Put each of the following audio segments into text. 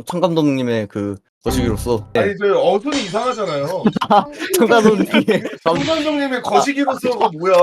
청 감독님의 그 거시기로서 네. 아니 저 어순이 이상하잖아요. 청 감독님의 정 감독님의 거시기로서가 뭐야?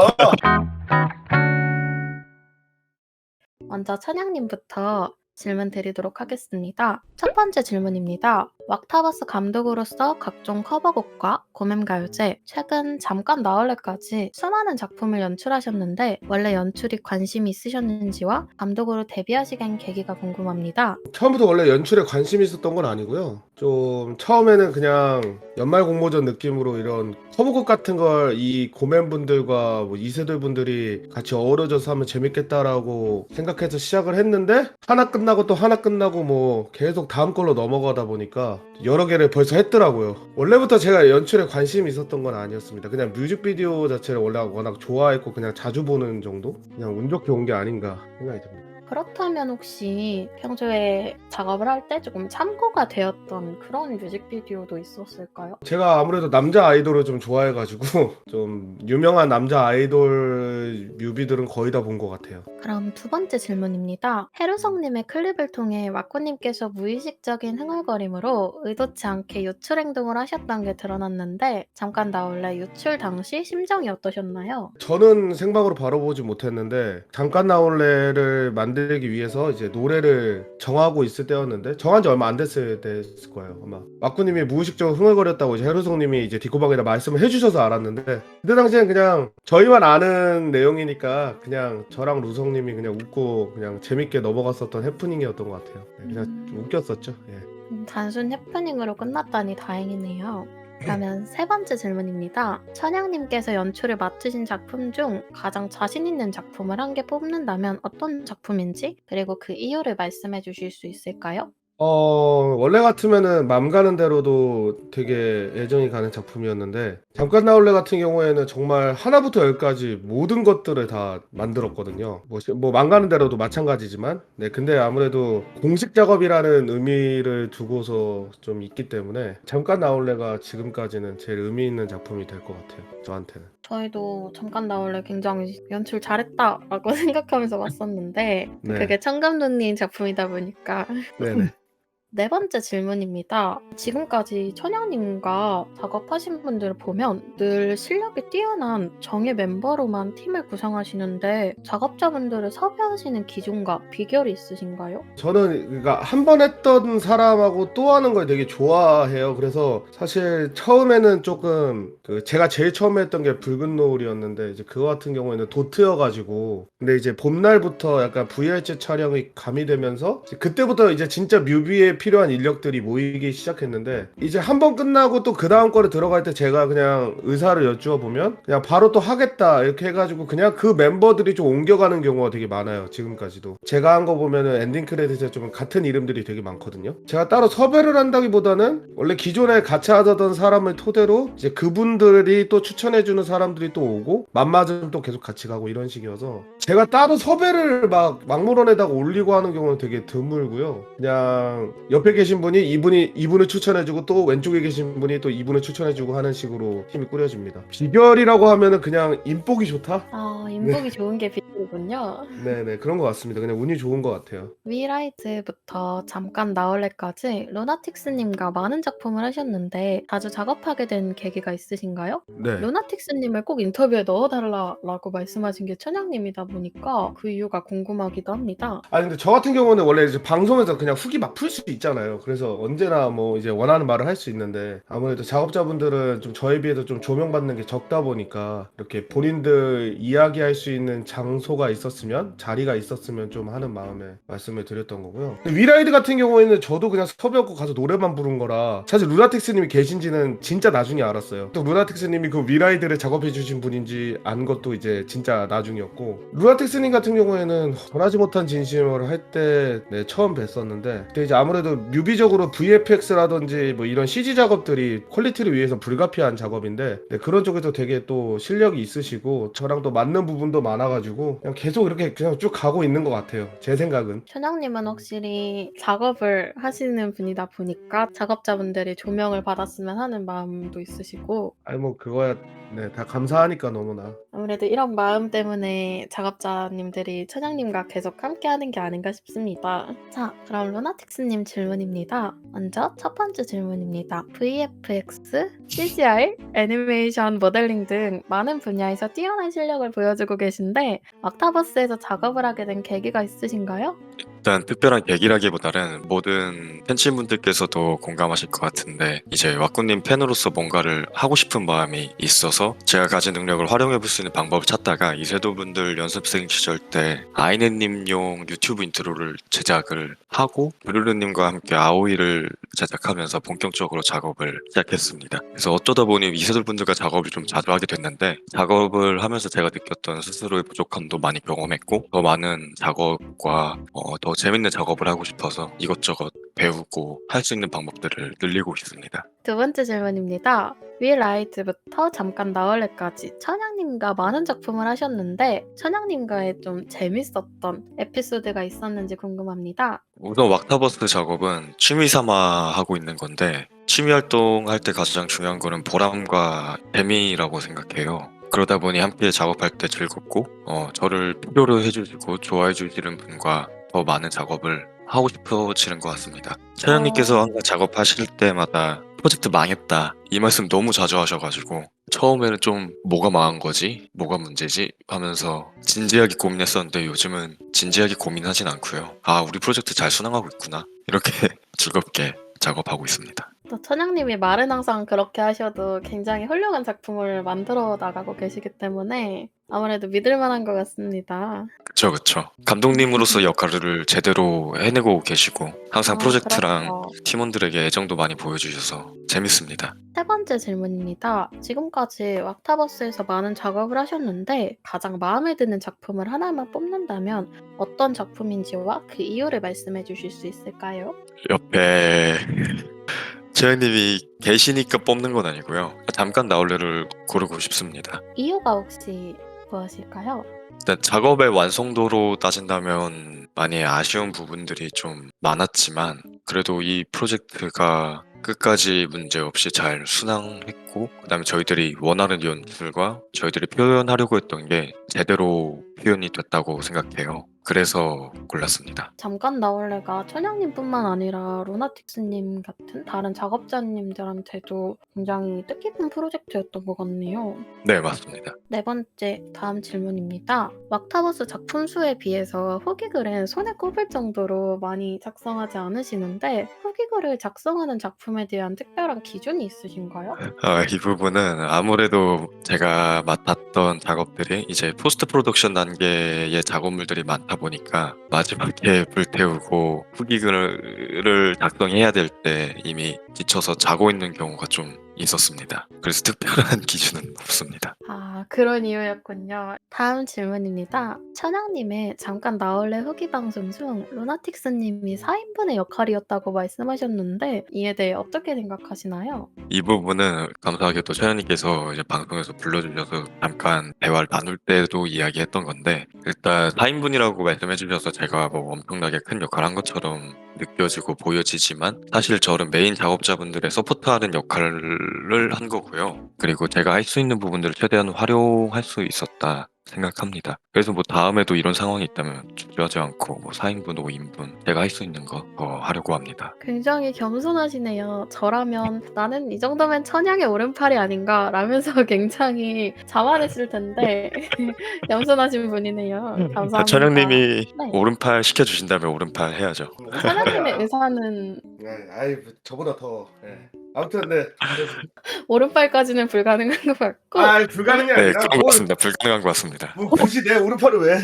먼저 찬양님부터 질문 드리도록 하겠습니다. 첫 번째 질문입니다. 왁타버스 감독으로서 각종 커버곡과 고멤가요제, 최근 잠깐 나올래까지 수많은 작품을 연출하셨는데 원래 연출이 관심이 있으셨는지와 감독으로 데뷔하시게 한 계기가 궁금합니다. 처음부터 원래 연출에 관심이 있었던 건 아니고요. 좀 처음에는 그냥 연말 공모전 느낌으로 이런 커버곡 같은 걸 이 고맨분들과 뭐 이세돌 분들이 같이 어우러져서 하면 재밌겠다라고 생각해서 시작을 했는데 하나 끝나고 또 하나 끝나고 뭐 계속 다음 걸로 넘어가다 보니까 여러 개를 벌써 했더라고요. 원래부터 제가 연출에 관심이 있었던 건 아니었습니다. 그냥 뮤직비디오 자체를 원래 워낙 좋아했고 그냥 자주 보는 정도? 그냥 운 좋게 온 게 아닌가 생각이 듭니다. 그렇다면 혹시 평소에 작업을 할 때 조금 참고가 되었던 그런 뮤직비디오도 있었을까요? 제가 아무래도 남자 아이돌을 좀 좋아해가지고 좀 유명한 남자 아이돌 뮤비들은 거의 다 본 것 같아요. 그럼 두 번째 질문입니다. 해루성님의 클립을 통해 와꾸님께서 무의식적인 흥얼거림으로 의도치 않게 유출 행동을 하셨던 게 드러났는데 잠깐 나올래 유출 당시 심정이 어떠셨나요? 저는 생방으로 바로 보지 못했는데 잠깐 나올래를 만들기 위해서 이제 노래를 정하고 있을 때였는데 정한 지 얼마 안 됐을 때였을 거예요 아마. 마꾸님이 무의식적으로 흥얼거렸다고 이제 해루성님이 이제 디코방에다 말씀을 해주셔서 알았는데 그때 당시엔 그냥 저희만 아는 내용이니까 그냥 저랑 루성님이 그냥 웃고 그냥 재밌게 넘어갔었던 해프닝이었던 것 같아요. 그냥 좀 웃겼었죠. 예. 단순 해프닝으로 끝났다니 다행이네요. 그러면 세 번째 질문입니다. 천양님께서 연출을 맡으신 작품 중 가장 자신 있는 작품을 한 개 뽑는다면 어떤 작품인지 그리고 그 이유를 말씀해 주실 수 있을까요? 원래 같으면은 맘 가는 대로도 되게 애정이 가는 작품이었는데 잠깐 나올래 같은 경우에는 정말 하나부터 열까지 모든 것들을 다 만들었거든요. 맘 가는 대로도 마찬가지지만 네, 근데 아무래도 공식 작업이라는 의미를 두고서 좀 있기 때문에 잠깐 나올래가 지금까지는 제일 의미 있는 작품이 될 것 같아요. 저한테는. 저희도 잠깐 나올래 굉장히 연출 잘했다라고 생각하면서 봤었는데 네. 그게 청감독님 작품이다 보니까 네네. 네 번째 질문입니다. 지금까지 천양님과 작업하신 분들을 보면 늘 실력이 뛰어난 정예 멤버로만 팀을 구성하시는데 작업자분들을 섭외하시는 기준과 비결이 있으신가요? 저는 그러니까 한 번 했던 사람하고 또 하는 걸 되게 좋아해요. 그래서 사실 처음에는 조금 제가 제일 처음에 했던 게 붉은 노을이었는데 이제 그거 같은 경우에는 도트여가지고 근데 이제 봄날부터 약간 VRZ 촬영이 가미되면서 이제 그때부터 이제 진짜 뮤비에 필요한 인력들이 모이기 시작했는데 이제 한 번 끝나고 또 그 다음 거를 들어갈 때 제가 그냥 의사를 여쭈어 보면 그냥 바로 또 하겠다 이렇게 해가지고 그냥 그 멤버들이 좀 옮겨가는 경우가 되게 많아요. 지금까지도 제가 한 거 보면은 엔딩 크레딧에 좀 같은 이름들이 되게 많거든요. 제가 따로 섭외를 한다기보다는 원래 기존에 같이 하던 사람을 토대로 이제 그분들이 또 추천해주는 사람들이 또 오고 맘맞으면 또 계속 같이 가고 이런 식이어서 제가 따로 섭외를 막 막무런에다가 올리고 하는 경우는 되게 드물고요. 그냥 옆에 계신 분이 이분을 추천해주고 또 왼쪽에 계신 분이 또 이분을 추천해주고 하는 식으로 팀이 꾸려집니다. 비결이라고 하면은 그냥 인복이 좋다? 아, 인복이 좋은 게 비결이군요. 네네 그런 것 같습니다. 그냥 운이 좋은 것 같아요. 위라이즈부터 잠깐 나올래까지 루나틱스님과 많은 작품을 하셨는데 자주 작업하게 된 계기가 있으신가요? 네. 루나틱스님을 꼭 인터뷰에 넣어달라고 말씀하신 게 천양님이다 보니까 그 이유가 궁금하기도 합니다. 아니 근데 저 같은 경우는 원래 이제 방송에서 그냥 후기 막 풀 수 있잖아요. 그래서 언제나 뭐 이제 원하는 말을 할 수 있는데 아무래도 작업자분들은 좀 저에 비해서 좀 조명받는 게 적다 보니까 이렇게 본인들 이야기할 수 있는 장소가 있었으면 자리가 있었으면 좀 하는 마음에 말씀을 드렸던 거고요. 근데 위라이드 같은 경우에는 저도 그냥 섭외하고 가서 노래만 부른 거라 사실 루나틱스님이 계신지는 진짜 나중에 알았어요. 또 루나틱스님이 그 위라이드를 작업해 주신 분인지 안 것도 이제 진짜 나중이었고 루나틱스님 같은 경우에는 전하지 못한 진심을 할 때 네, 처음 뵀었는데 근데 이제 아무래도 뮤비적으로 VFX라든지 뭐 이런 CG 작업들이 퀄리티를 위해서 불가피한 작업인데 네, 그런 쪽에도 되게 또 실력이 있으시고 저랑 또 맞는 부분도 많아가지고 그냥 계속 이렇게 그냥 쭉 가고 있는 것 같아요. 제 생각은. 천양님은 확실히 작업을 하시는 분이다 보니까 작업자분들이 조명을 받았으면 하는 마음도 있으시고 아니 뭐 그거야 네, 다 감사하니까 너무나. 아무래도 이런 마음 때문에 작업자님들이 천양님과 계속 함께하는 게 아닌가 싶습니다. 자, 그럼 루나틱스님 질문입니다. 먼저 첫 번째 질문입니다. VFX, CGI, 애니메이션, 모델링 등 많은 분야에서 뛰어난 실력을 보여주고 계신데 왁타버스에서 작업을 하게 된 계기가 있으신가요? 일단 특별한 계기라기보다는 모든 팬친분들께서도 공감하실 것 같은데 이제 왁구님 팬으로서 뭔가를 하고 싶은 마음이 있어서 제가 가진 능력을 활용해 볼 수 있는 방법을 찾다가 이세도분들 연습생 시절 때 아이네님용 유튜브 인트로를 제작을 하고 브룰루님과 함께 아오이를 제작하면서 본격적으로 작업을 시작했습니다. 그래서 어쩌다 보니 이세돌분들과 작업을 좀 자주 하게 됐는데 작업을 하면서 제가 느꼈던 스스로의 부족함도 많이 경험했고 더 많은 작업과 더 재밌는 작업을 하고 싶어서 이것저것 배우고 할 수 있는 방법들을 늘리고 있습니다. 두 번째 질문입니다. 윌라이트부터 잠깐 나올래까지 천양님과 많은 작품을 하셨는데 천양님과의 좀 재밌었던 에피소드가 있었는지 궁금합니다. 우선 왁타버스 작업은 취미 삼아 하고 있는 건데 취미 활동할 때 가장 중요한 거는 보람과 재미라고 생각해요. 그러다 보니 함께 작업할 때 즐겁고 저를 필요로 해주시고 좋아해 주시는 분과 더 많은 작업을 하고 싶어지는 것 같습니다. 차장님께서 항상 작업하실 때마다 프로젝트 망했다 이 말씀 너무 자주 하셔가지고 처음에는 좀 뭐가 망한 거지? 뭐가 문제지? 하면서 진지하게 고민했었는데 요즘은 진지하게 고민하진 않고요. 아, 우리 프로젝트 잘 순항하고 있구나. 이렇게 즐겁게 작업하고 있습니다. 또 천양님이 말은 항상 그렇게 하셔도 굉장히 훌륭한 작품을 만들어 나가고 계시기 때문에 아무래도 믿을 만한 것 같습니다. 그쵸. 감독님으로서 역할을 제대로 해내고 계시고 항상 프로젝트랑 그렇죠. 팀원들에게 애정도 많이 보여주셔서 재밌습니다. 세 번째 질문입니다. 지금까지 왁타버스에서 많은 작업을 하셨는데 가장 마음에 드는 작품을 하나만 뽑는다면 어떤 작품인지와 그 이유를 말씀해 주실 수 있을까요? 옆에 재현님이 계시니까 뽑는 건 아니고요. 잠깐 나올래를 고르고 싶습니다. 이유가 혹시 무엇일까요? 일단 작업의 완성도로 따진다면 많이 아쉬운 부분들이 좀 많았지만 그래도 이 프로젝트가 끝까지 문제없이 잘 순항했고 그다음에 저희들이 원하는 연출과 저희들이 표현하려고 했던 게 제대로 표현이 됐다고 생각해요. 그래서 골랐습니다. 잠깐 나올래가 천양님뿐만 아니라 루나틱스님 같은 다른 작업자님들한테도 굉장히 뜻깊은 프로젝트였던 것 같네요. 네, 맞습니다. 네 번째, 다음 질문입니다. 왁타버스 작품 수에 비해서 후기글은 손에 꼽을 정도로 많이 작성하지 않으시는데 후기글을 작성하는 작품에 대한 특별한 기준이 있으신가요? 이 부분은 아무래도 제가 맡았던 작업들이 이제 포스트 프로덕션 단계의 작업물들이 많다 보니까 마지막에 불태우고 후기글을 작성해야 될 때 이미 지쳐서 자고 있는 경우가 좀 있었습니다. 그래서 특별한 기준은 없습니다. 그런 이유였군요. 다음 질문입니다. 천양님의 잠깐 나올래 후기 방송 중 루나틱스님이 4인분의 역할이었다고 말씀하셨는데 이에 대해 어떻게 생각하시나요? 이 부분은 감사하게도 최현님께서 이제 방송에서 불러주셔서 잠깐 대화를 나눌 때도 이야기했던 건데 일단 4인분이라고 말씀해 주셔서 제가 뭐 엄청나게 큰 역할을 한 것처럼 느껴지고 보여지지만 사실 저는 메인 작업자분들의 서포트하는 역할을 한 거고요. 그리고 제가 할 수 있는 부분들을 최대한 활용할 수 있었다 생각합니다. 그래서 뭐 다음에도 이런 상황이 있다면 주저하지 않고 뭐 4인분, 5인분 제가 할 수 있는 거 더 하려고 합니다. 굉장히 겸손하시네요. 저라면 나는 이 정도면 천양의 오른팔이 아닌가 라면서 굉장히 자만했을 텐데 겸손하신 분이네요. 감사합니다. 천영님이 네. 오른팔 시켜주신다면 오른팔 해야죠. 천양님의 의사는 네, 아이 저보다 더. 네. 아무튼 네. 오른팔까지는 불가능한 것 같고 불가능이 네, 아니라 그런 것 같습니다. 불가능한 것 같습니다. 뭐 굳이 내 오른팔을 왜 해?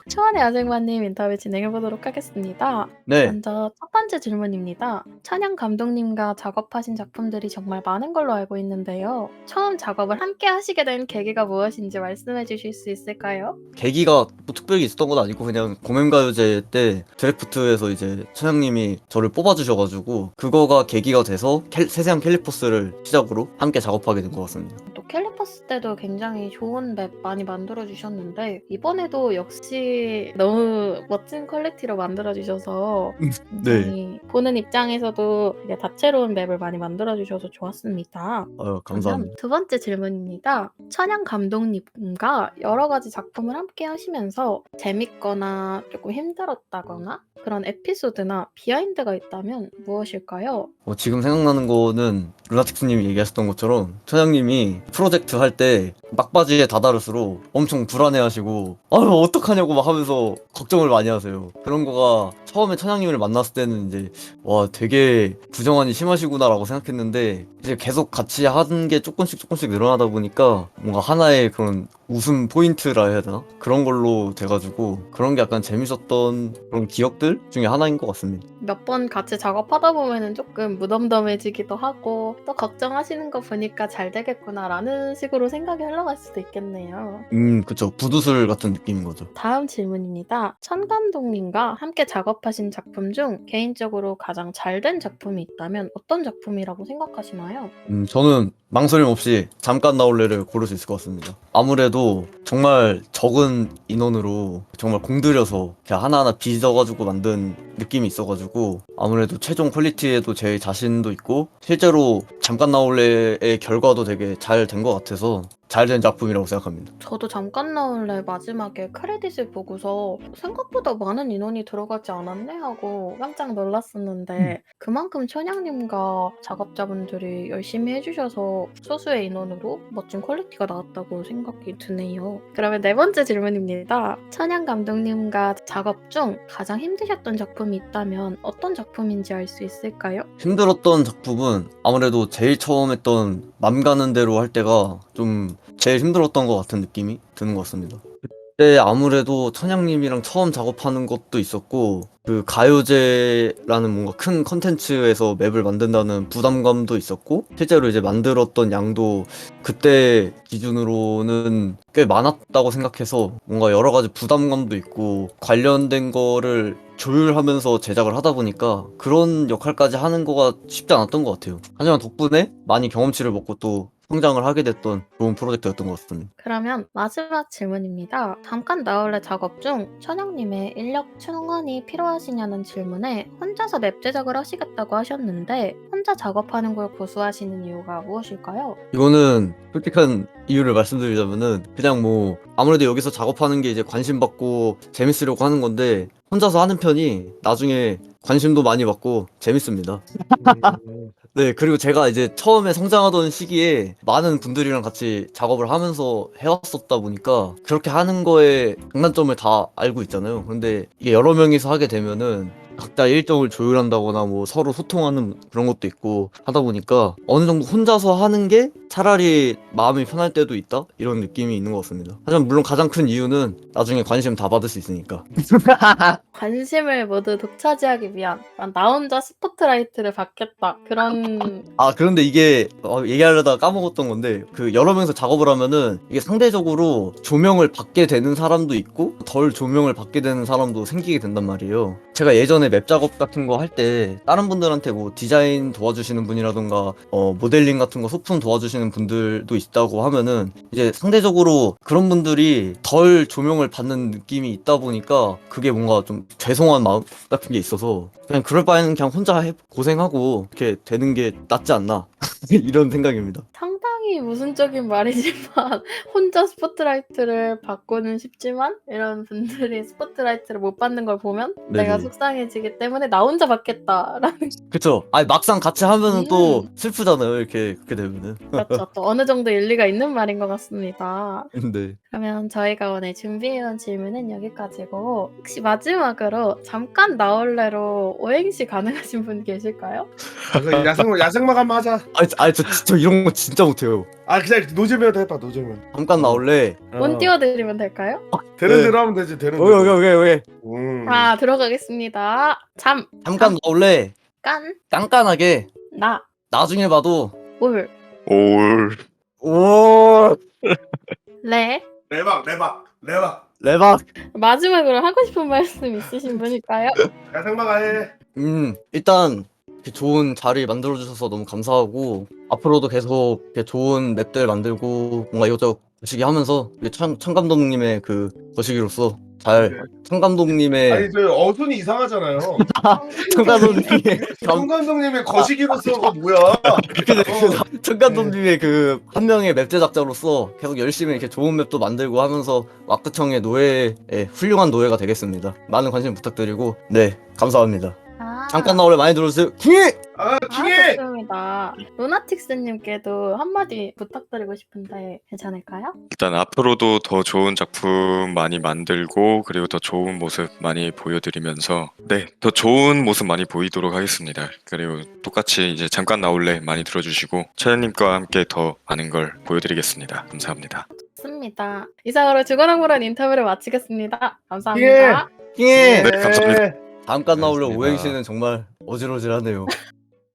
초안의 아쟁마님 인터뷰 진행해보도록 하겠습니다. 네. 먼저 첫 번째 질문입니다. 천양 감독님과 작업하신 작품들이 정말 많은 걸로 알고 있는데요. 처음 작업을 함께 하시게 된 계기가 무엇인지 말씀해 주실 수 있을까요? 계기가 뭐 특별히 있었던 건 아니고 그냥 공연가요제 때 드래프트에서 이제 천양님이 저를 뽑아주셔가지고 그거가 계기가 돼서 세세한 캘리포스를 시작으로 함께 작업하게 된 것 같습니다. 또 캘리퍼스 때도 굉장히 좋은 맵 많이 만들어주셨는데 이번에도 역시 너무 멋진 퀄리티로 만들어주셔서 굉장히 보는 입장에서도 되게 다채로운 맵을 많이 만들어주셔서 좋았습니다. 그러면 감사합니다. 두 번째 질문입니다. 천양 감독님과 여러 가지 작품을 함께 하시면서 재밌거나 조금 힘들었다거나 그런 에피소드나 비하인드가 있다면 무엇일까요? 지금 생각나는 거는 루나틱스님이 얘기하셨던 것처럼 천양님이 프로젝트 할 때 막바지에 다다를수록 엄청 불안해하시고 아유 어떡하냐고 막 하면서 걱정을 많이 하세요. 그런 거가 처음에 천양님을 만났을 때는 이제 와 되게 부정환이 심하시구나라고 생각했는데 이제 계속 같이 하는 게 조금씩 늘어나다 보니까 뭔가 하나의 그런 웃음 포인트라 해야 되나? 그런 걸로 돼가지고 그런 게 약간 재밌었던 그런 기억들 중에 하나인 것 같습니다. 몇 번 같이 작업하다 보면은 조금 무덤덤해지기도 하고 또 걱정하시는 거 보니까 잘 되겠구나라는 식으로 생각이 흘러갈 수도 있겠네요. 그쵸. 부두술 같은 느낌인 거죠. 다음 질문입니다. 천 감독님과 함께 작업하신 작품 중 개인적으로 가장 잘 된 작품이 있다면 어떤 작품이라고 생각하시나요? 저는 망설임 없이 잠깐 나올래를 고를 수 있을 것 같습니다. 아무래도 정말 적은 인원으로 정말 공들여서 그냥 하나하나 빚어가지고 만든 느낌이 있어가지고 아무래도 최종 퀄리티에도 제 자신도 있고 실제로 잠깐 나올래의 결과도 되게 잘 된 것 같아서 잘 된 작품이라고 생각합니다. 저도 잠깐 나올래 마지막에 크레딧을 보고서 생각보다 많은 인원이 들어가지 않았네 하고 깜짝 놀랐었는데 그만큼 천양님과 작업자분들이 열심히 해주셔서 소수의 인원으로 멋진 퀄리티가 나왔다고 생각이 드네요. 그러면 네 번째 질문입니다. 천양 감독님과 작업 중 가장 힘드셨던 작품이 있다면 어떤 작품인지 알 수 있을까요? 힘들었던 작품은 아무래도 제일 처음 했던 맘 가는 대로 할 때가 좀 제일 힘들었던 것 같은 느낌이 드는 것 같습니다. 그때 아무래도 천양님이랑 처음 작업하는 것도 있었고 그 가요제라는 뭔가 큰 컨텐츠에서 맵을 만든다는 부담감도 있었고 실제로 이제 만들었던 양도 그때 기준으로는 꽤 많았다고 생각해서 뭔가 여러 가지 부담감도 있고 관련된 거를 조율하면서 제작을 하다 보니까 그런 역할까지 하는 거가 쉽지 않았던 것 같아요. 하지만 덕분에 많이 경험치를 먹고 또 성장을 하게 됐던 좋은 프로젝트였던 것 같습니다. 그러면 마지막 질문입니다. 잠깐 나올래 작업 중 천영님의 인력 충원이 필요하시냐는 질문에 혼자서 맵 제작을 하시겠다고 하셨는데 혼자 작업하는 걸 고수하시는 이유가 무엇일까요? 이거는 솔직한 이유를 말씀드리자면은 그냥 뭐 아무래도 여기서 작업하는 게 이제 관심 받고 재밌으려고 하는 건데 혼자서 하는 편이 나중에 관심도 많이 받고 재밌습니다. 네, 그리고 제가 이제 처음에 성장하던 시기에 많은 분들이랑 같이 작업을 하면서 해왔었다 보니까 그렇게 하는 거에 장단점을 다 알고 있잖아요. 근데 이게 여러 명이서 하게 되면은 각자 일정을 조율한다거나 뭐 서로 소통하는 그런 것도 있고 하다 보니까 어느 정도 혼자서 하는 게 차라리 마음이 편할 때도 있다? 이런 느낌이 있는 것 같습니다. 하지만 물론 가장 큰 이유는 나중에 관심 다 받을 수 있으니까. 관심을 모두 독차지하기 위한 나 혼자 스포트라이트를 받겠다 그런 아, 그런데 이게 얘기하려다가 까먹었던 건데 그 여러 명이서 작업을 하면은 이게 상대적으로 조명을 받게 되는 사람도 있고 덜 조명을 받게 되는 사람도 생기게 된단 말이에요. 제가 예전에 맵 작업 같은 거 할 때 다른 분들한테 뭐 디자인 도와주시는 분이라던가 모델링 같은 거 소품 도와주시는 분들도 있다고 하면은 이제 상대적으로 그런 분들이 덜 조명을 받는 느낌이 있다 보니까 그게 뭔가 좀 죄송한 마음 같은 게 있어서 그냥 그럴 바에는 그냥 혼자 고생하고 이렇게 되는 게 낫지 않나 이런 생각입니다. 상당히 모순적인 말이지만 혼자 스포트라이트를 받고는 싶지만 이런 분들이 스포트라이트를 못 받는 걸 보면 네네. 내가 속상해지기 때문에 나 혼자 받겠다라는 그쵸? 아니 막상 같이 하면은 또 슬프잖아요. 이렇게 그렇게 되면은. 그렇죠. 또 어느 정도 일리가 있는 말인 것 같습니다. 네. 그러면 저희가 오늘 준비해온 질문은 여기까지고 혹시 마지막으로 잠깐 나올래로 오행시 가능하신 분 계실까요? 야생마 한번 하자. 아니 저 이런 거 진짜 못해요. 아 그냥 노잼이라도 해봐 노잼은. 잠깐 나올래. 운 띄워드리면 될까요? 되는 네. 대로 하면 되지 되는 오케이 대로. 오케이. 자 들어가겠습니다. 잠깐 나올래. 잠깐 깐깐하게. 나 나중에 봐도. 올 올. 오. 레 레박. 레박. 마지막으로 하고 싶은 말씀 있으신 분일까요? 야생마가 해. 일단 이렇게 좋은 자리 만들어주셔서 너무 감사하고 앞으로도 계속 이렇게 좋은 맵들 만들고 뭔가 이것저것 거시기 하면서 청 감독님의 그 거시기로서 잘 청 감독님의 아니 저 어순이 이상하잖아요. 청 감독님의 송 감독님의 거시기로서가 뭐야? 청 감독님의 그 한 명의 맵 제작자로서 계속 열심히 이렇게 좋은 맵도 만들고 하면서 와크청의 노예의 훌륭한 노예가 되겠습니다. 많은 관심 부탁드리고 네 감사합니다. 잠깐 나오래 많이 들어주세요. 킹! 아 킹이! 좋습니다. 루나틱스님께도 한마디 부탁드리고 싶은데 괜찮을까요? 일단 앞으로도 더 좋은 작품 많이 만들고 그리고 더 좋은 모습 많이 보여드리면서 네, 더 좋은 모습 많이 보이도록 하겠습니다. 그리고 똑같이 이제 잠깐 나올래 많이 들어주시고 차연님과 함께 더 많은 걸 보여드리겠습니다. 감사합니다. 좋습니다. 이상으로 죽어라보란 인터뷰를 마치겠습니다. 감사합니다. 킹! 네, 감사합니다. 잠깐 나오려 알겠습니다. 오행시는 정말 어질어질하네요.